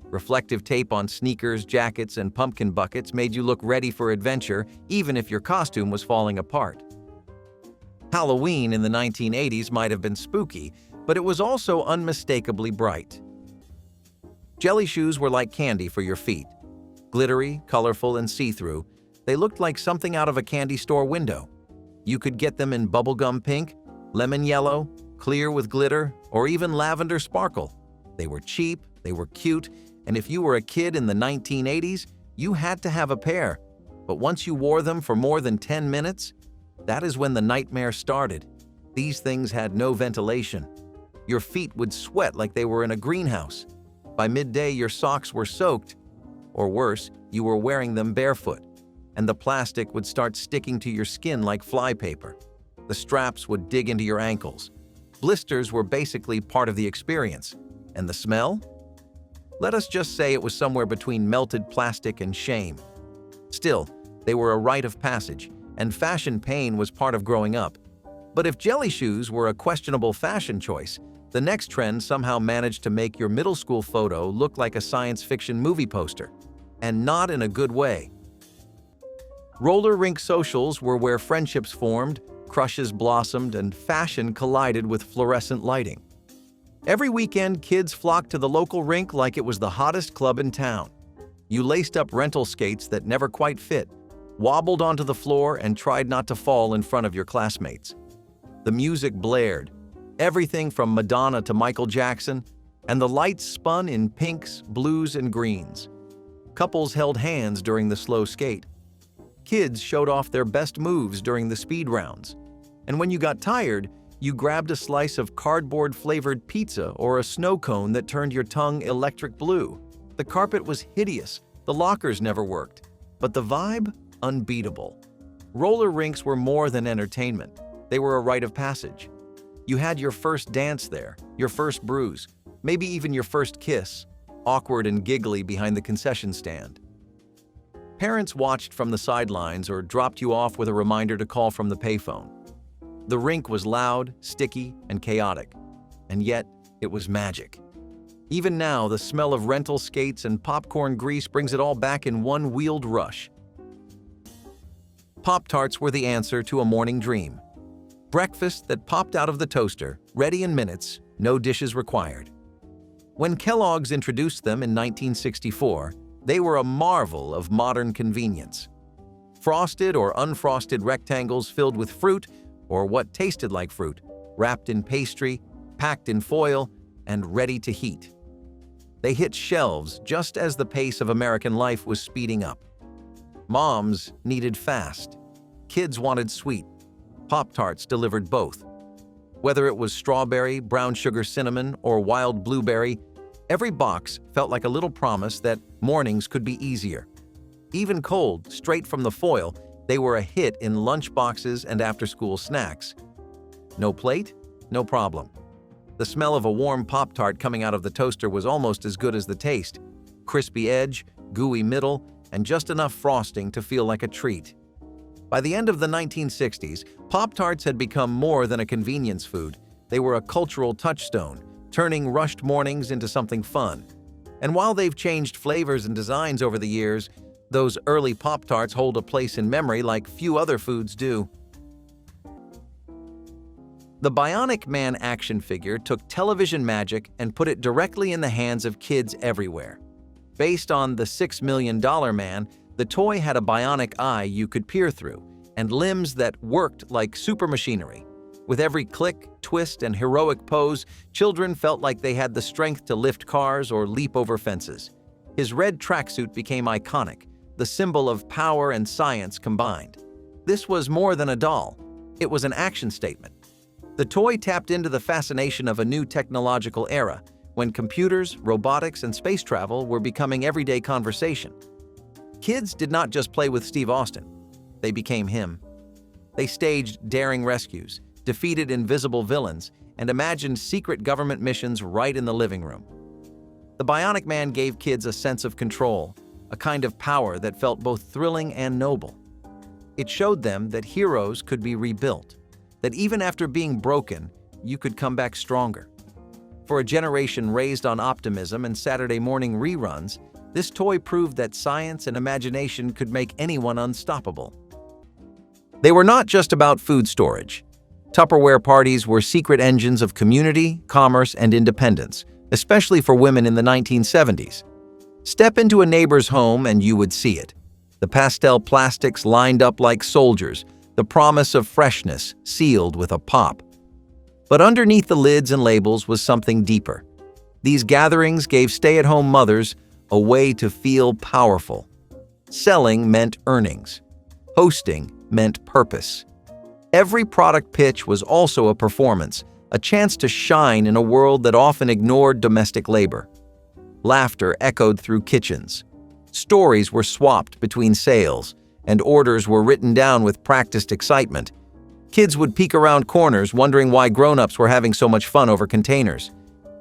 Reflective tape on sneakers, jackets, and pumpkin buckets made you look ready for adventure, even if your costume was falling apart. Halloween in the 1980s might have been spooky, but it was also unmistakably bright. Jelly shoes were like candy for your feet. Glittery, colorful, and see-through, they looked like something out of a candy store window. You could get them in bubblegum pink, lemon yellow, clear with glitter, or even lavender sparkle. They were cheap, they were cute, and if you were a kid in the 1980s, you had to have a pair. But once you wore them for more than 10 minutes, that is when the nightmare started. These things had no ventilation. Your feet would sweat like they were in a greenhouse. By midday, your socks were soaked. Or worse, you were wearing them barefoot, and the plastic would start sticking to your skin like flypaper. The straps would dig into your ankles. Blisters were basically part of the experience. And the smell? Let us just say it was somewhere between melted plastic and shame. Still, they were a rite of passage, and fashion pain was part of growing up. But if jelly shoes were a questionable fashion choice, the next trend somehow managed to make your middle school photo look like a science fiction movie poster, and not in a good way. Roller rink socials were where friendships formed, crushes blossomed, and fashion collided with fluorescent lighting. Every weekend, kids flocked to the local rink like it was the hottest club in town. You laced up rental skates that never quite fit, wobbled onto the floor, and tried not to fall in front of your classmates. The music blared, everything from Madonna to Michael Jackson, and the lights spun in pinks, blues, and greens. Couples held hands during the slow skate. Kids showed off their best moves during the speed rounds. And when you got tired, you grabbed a slice of cardboard-flavored pizza or a snow cone that turned your tongue electric blue. The carpet was hideous, the lockers never worked, but the vibe? Unbeatable. Roller rinks were more than entertainment. They were a rite of passage. You had your first dance there, your first bruise, maybe even your first kiss, awkward and giggly behind the concession stand. Parents watched from the sidelines or dropped you off with a reminder to call from the payphone. The rink was loud, sticky, and chaotic, and yet it was magic. Even now, the smell of rental skates and popcorn grease brings it all back in one wheeled rush. Pop-Tarts were the answer to a morning dream. Breakfast that popped out of the toaster, ready in minutes, no dishes required. When Kellogg's introduced them in 1964, they were a marvel of modern convenience. Frosted or unfrosted rectangles filled with fruit, or what tasted like fruit, wrapped in pastry, packed in foil, and ready to heat. They hit shelves just as the pace of American life was speeding up. Moms needed fast. Kids wanted sweet. Pop-Tarts delivered both. Whether it was strawberry, brown sugar cinnamon, or wild blueberry, every box felt like a little promise that mornings could be easier. Even cold, straight from the foil, they were a hit in lunch boxes and after-school snacks. No plate? No problem. The smell of a warm Pop-Tart coming out of the toaster was almost as good as the taste. Crispy edge, gooey middle, and just enough frosting to feel like a treat. By the end of the 1960s, Pop-Tarts had become more than a convenience food. They were a cultural touchstone, turning rushed mornings into something fun. And while they've changed flavors and designs over the years, those early Pop-Tarts hold a place in memory like few other foods do. The Bionic Man action figure took television magic and put it directly in the hands of kids everywhere. Based on the $6 Million Man, the toy had a bionic eye you could peer through, and limbs that worked like super machinery. With every click, twist, and heroic pose, children felt like they had the strength to lift cars or leap over fences. His red tracksuit became iconic, the symbol of power and science combined. This was more than a doll. It was an action statement. The toy tapped into the fascination of a new technological era, when computers, robotics, and space travel were becoming everyday conversation. Kids did not just play with Steve Austin. They became him. They staged daring rescues, defeated invisible villains, and imagined secret government missions right in the living room. The Bionic Man gave kids a sense of control, a kind of power that felt both thrilling and noble. It showed them that heroes could be rebuilt, that even after being broken, you could come back stronger. For a generation raised on optimism and Saturday morning reruns, this toy proved that science and imagination could make anyone unstoppable. They were not just about food storage. Tupperware parties were secret engines of community, commerce, and independence, especially for women in the 1970s. Step into a neighbor's home and you would see it. The pastel plastics lined up like soldiers, the promise of freshness sealed with a pop. But underneath the lids and labels was something deeper. These gatherings gave stay-at-home mothers a way to feel powerful. Selling meant earnings. Hosting meant purpose. Every product pitch was also a performance, a chance to shine in a world that often ignored domestic labor. Laughter echoed through kitchens. Stories were swapped between sales, and orders were written down with practiced excitement. Kids would peek around corners wondering why grown-ups were having so much fun over containers.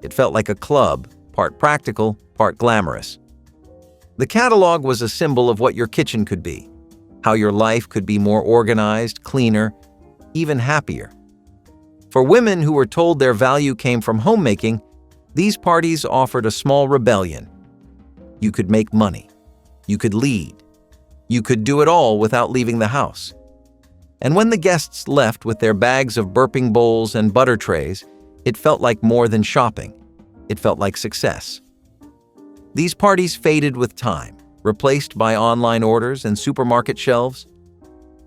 It felt like a club, part practical, part glamorous. The catalog was a symbol of what your kitchen could be, how your life could be more organized, cleaner, even happier. For women who were told their value came from homemaking, these parties offered a small rebellion. You could make money. You could lead. You could do it all without leaving the house. And when the guests left with their bags of burping bowls and butter trays, it felt like more than shopping. It felt like success. These parties faded with time, replaced by online orders and supermarket shelves.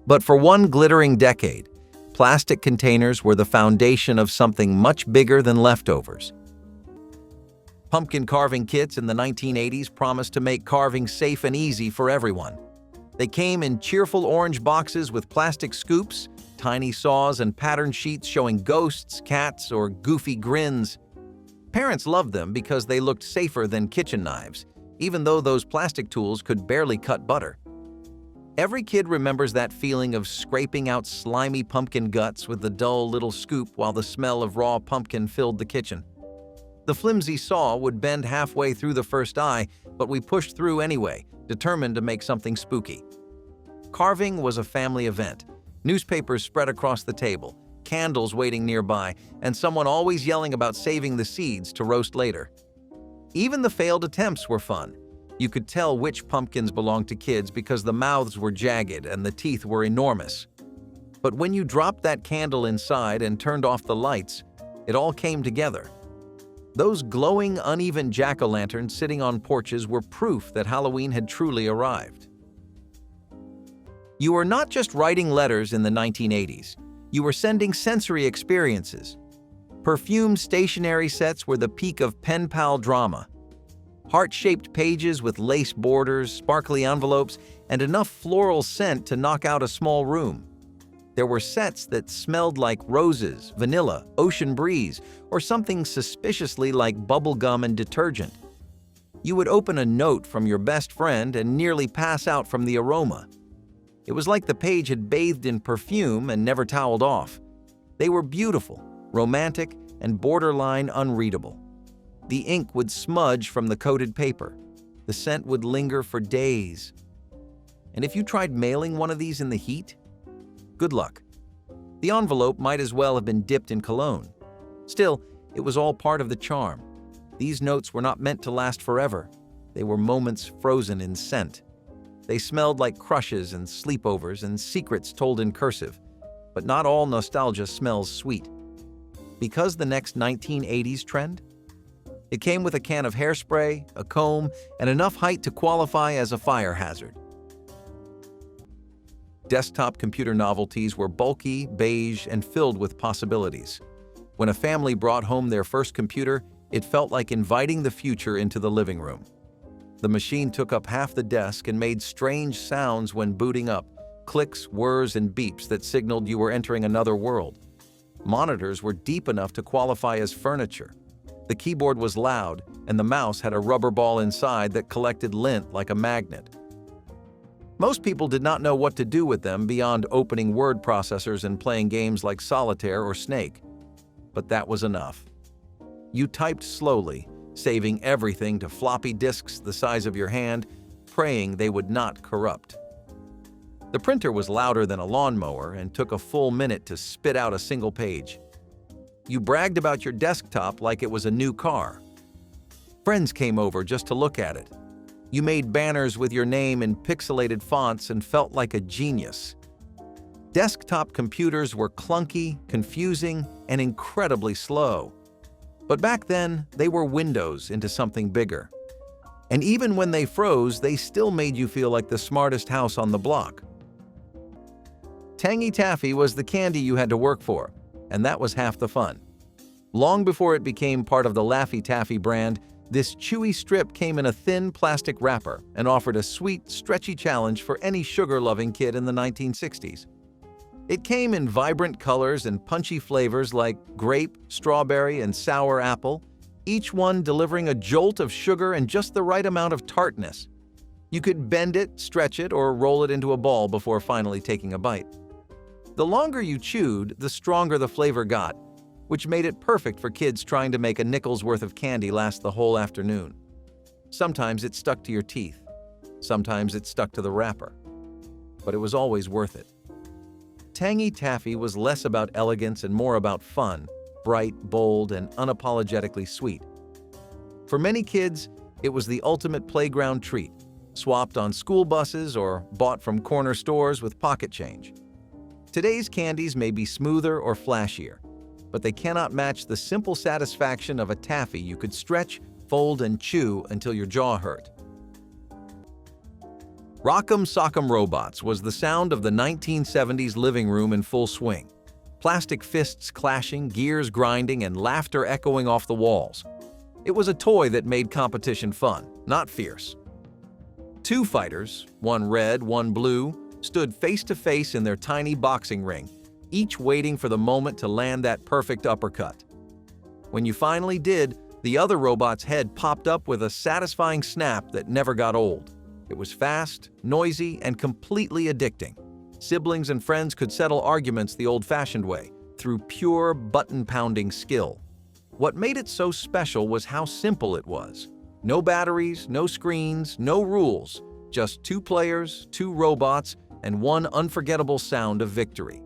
But for one glittering decade, plastic containers were the foundation of something much bigger than leftovers. Pumpkin carving kits in the 1980s promised to make carving safe and easy for everyone. They came in cheerful orange boxes with plastic scoops, tiny saws, and pattern sheets showing ghosts, cats, or goofy grins. Parents loved them because they looked safer than kitchen knives, even though those plastic tools could barely cut butter. Every kid remembers that feeling of scraping out slimy pumpkin guts with the dull little scoop while the smell of raw pumpkin filled the kitchen. The flimsy saw would bend halfway through the first eye, but we pushed through anyway, determined to make something spooky. Carving was a family event. Newspapers spread across the table, candles waiting nearby, and someone always yelling about saving the seeds to roast later. Even the failed attempts were fun. You could tell which pumpkins belonged to kids because the mouths were jagged and the teeth were enormous. But when you dropped that candle inside and turned off the lights, it all came together. Those glowing, uneven jack-o'-lanterns sitting on porches were proof that Halloween had truly arrived. You were not just writing letters in the 1980s. You were sending sensory experiences. Perfumed stationery sets were the peak of pen pal drama. Heart-shaped pages with lace borders, sparkly envelopes, and enough floral scent to knock out a small room. There were sets that smelled like roses, vanilla, ocean breeze, or something suspiciously like bubble gum and detergent. You would open a note from your best friend and nearly pass out from the aroma. It was like the page had bathed in perfume and never toweled off. They were beautiful, romantic, and borderline unreadable. The ink would smudge from the coated paper. The scent would linger for days. And if you tried mailing one of these in the heat, good luck. The envelope might as well have been dipped in cologne. Still, it was all part of the charm. These notes were not meant to last forever. They were moments frozen in scent. They smelled like crushes and sleepovers and secrets told in cursive. But not all nostalgia smells sweet. Because the next 1980s trend? It came with a can of hairspray, a comb, and enough height to qualify as a fire hazard. Desktop computer novelties were bulky, beige, and filled with possibilities. When a family brought home their first computer, it felt like inviting the future into the living room. The machine took up half the desk and made strange sounds when booting up, clicks, whirs, and beeps that signaled you were entering another world. Monitors were deep enough to qualify as furniture. The keyboard was loud, and the mouse had a rubber ball inside that collected lint like a magnet. Most people did not know what to do with them beyond opening word processors and playing games like Solitaire or Snake. But that was enough. You typed slowly, saving everything to floppy disks the size of your hand, praying they would not corrupt. The printer was louder than a lawnmower and took a full minute to spit out a single page. You bragged about your desktop like it was a new car. Friends came over just to look at it. You made banners with your name in pixelated fonts and felt like a genius. Desktop computers were clunky, confusing, and incredibly slow. But back then, they were windows into something bigger. And even when they froze, they still made you feel like the smartest house on the block. Tangy Taffy was the candy you had to work for, and that was half the fun. Long before it became part of the Laffy Taffy brand, this chewy strip came in a thin plastic wrapper and offered a sweet, stretchy challenge for any sugar-loving kid in the 1960s. It came in vibrant colors and punchy flavors like grape, strawberry, and sour apple, each one delivering a jolt of sugar and just the right amount of tartness. You could bend it, stretch it, or roll it into a ball before finally taking a bite. The longer you chewed, the stronger the flavor got, which made it perfect for kids trying to make a nickel's worth of candy last the whole afternoon. Sometimes it stuck to your teeth. Sometimes it stuck to the wrapper. But it was always worth it. Tangy Taffy was less about elegance and more about fun, bright, bold, and unapologetically sweet. For many kids, it was the ultimate playground treat, swapped on school buses or bought from corner stores with pocket change. Today's candies may be smoother or flashier, but they cannot match the simple satisfaction of a taffy you could stretch, fold, and chew until your jaw hurt. Rock'em Sock'em Robots was the sound of the 1970s living room in full swing. Plastic fists clashing, gears grinding, and laughter echoing off the walls. It was a toy that made competition fun, not fierce. Two fighters, one red, one blue, stood face to face in their tiny boxing ring, each waiting for the moment to land that perfect uppercut. When you finally did, the other robot's head popped up with a satisfying snap that never got old. It was fast, noisy, and completely addicting. Siblings and friends could settle arguments the old-fashioned way, through pure button-pounding skill. What made it so special was how simple it was. No batteries, no screens, no rules, just two players, two robots, and one unforgettable sound of victory.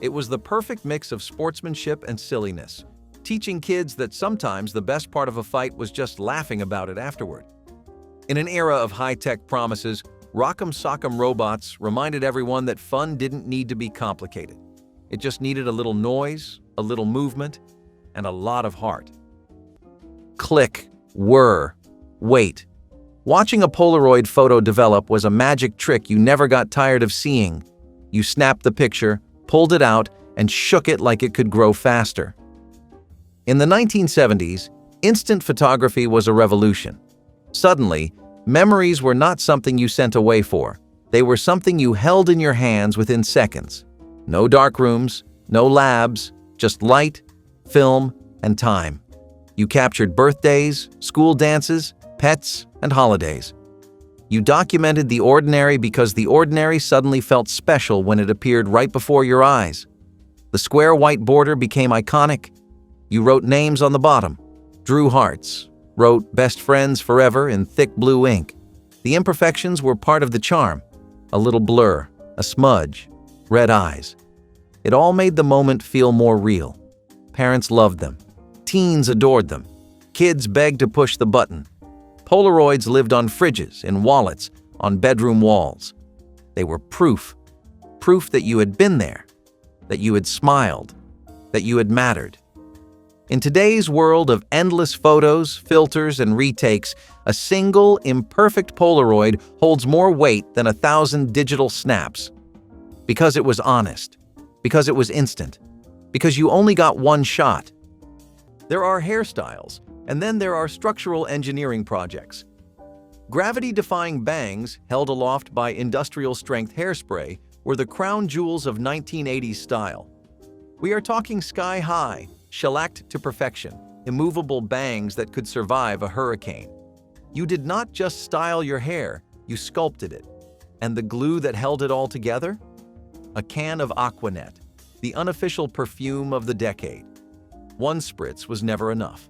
It was the perfect mix of sportsmanship and silliness, teaching kids that sometimes the best part of a fight was just laughing about it afterward. In an era of high-tech promises, Rock'em Sock'em Robots reminded everyone that fun didn't need to be complicated. It just needed a little noise, a little movement, and a lot of heart. Click, whir, wait. Watching a Polaroid photo develop was a magic trick you never got tired of seeing. You snapped the picture, pulled it out, and shook it like it could grow faster. In the 1970s, instant photography was a revolution. Suddenly, memories were not something you sent away for. They were something you held in your hands within seconds. No dark rooms, no labs, just light, film, and time. You captured birthdays, school dances, pets, and holidays. You documented the ordinary because the ordinary suddenly felt special when it appeared right before your eyes. The square white border became iconic. You wrote names on the bottom, drew hearts, wrote best friends forever in thick blue ink. The imperfections were part of the charm. A little blur, a smudge, red eyes. It all made the moment feel more real. Parents loved them. Teens adored them. Kids begged to push the button. Polaroids lived on fridges, in wallets, on bedroom walls. They were proof that you had been there, that you had smiled, that you had mattered. In today's world of endless photos, filters, and retakes, a single, imperfect Polaroid holds more weight than 1,000 digital snaps. Because it was honest, because it was instant, because you only got one shot. There are hairstyles, and then there are structural engineering projects. Gravity-defying bangs, held aloft by industrial-strength hairspray, were the crown jewels of 1980s style. We are talking sky-high, shellacked to perfection, immovable bangs that could survive a hurricane. You did not just style your hair, you sculpted it. And the glue that held it all together? A can of Aquanet, the unofficial perfume of the decade. One spritz was never enough.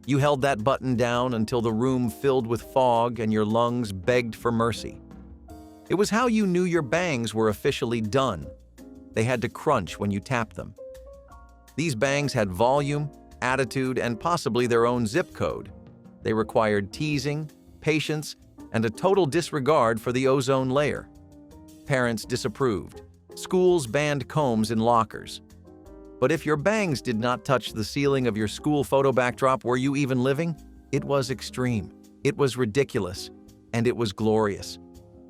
You held that button down until the room filled with fog and your lungs begged for mercy. It was how you knew your bangs were officially done. They had to crunch when you tapped them. These bangs had volume, attitude, and possibly their own zip code. They required teasing, patience, and a total disregard for the ozone layer. Parents disapproved. Schools banned combs in lockers. But if your bangs did not touch the ceiling of your school photo backdrop, were you even living? It was extreme, it was ridiculous, and it was glorious.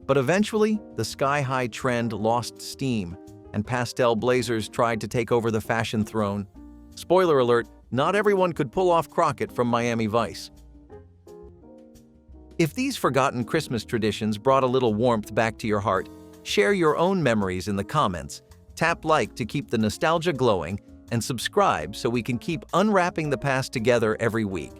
But eventually, the sky-high trend lost steam, and pastel blazers tried to take over the fashion throne. Spoiler alert, Not everyone could pull off Crockett from Miami Vice. If these forgotten Christmas traditions brought a little warmth back to your heart, share your own memories in the comments, tap like to keep the nostalgia glowing, and subscribe so we can keep unwrapping the past together every week.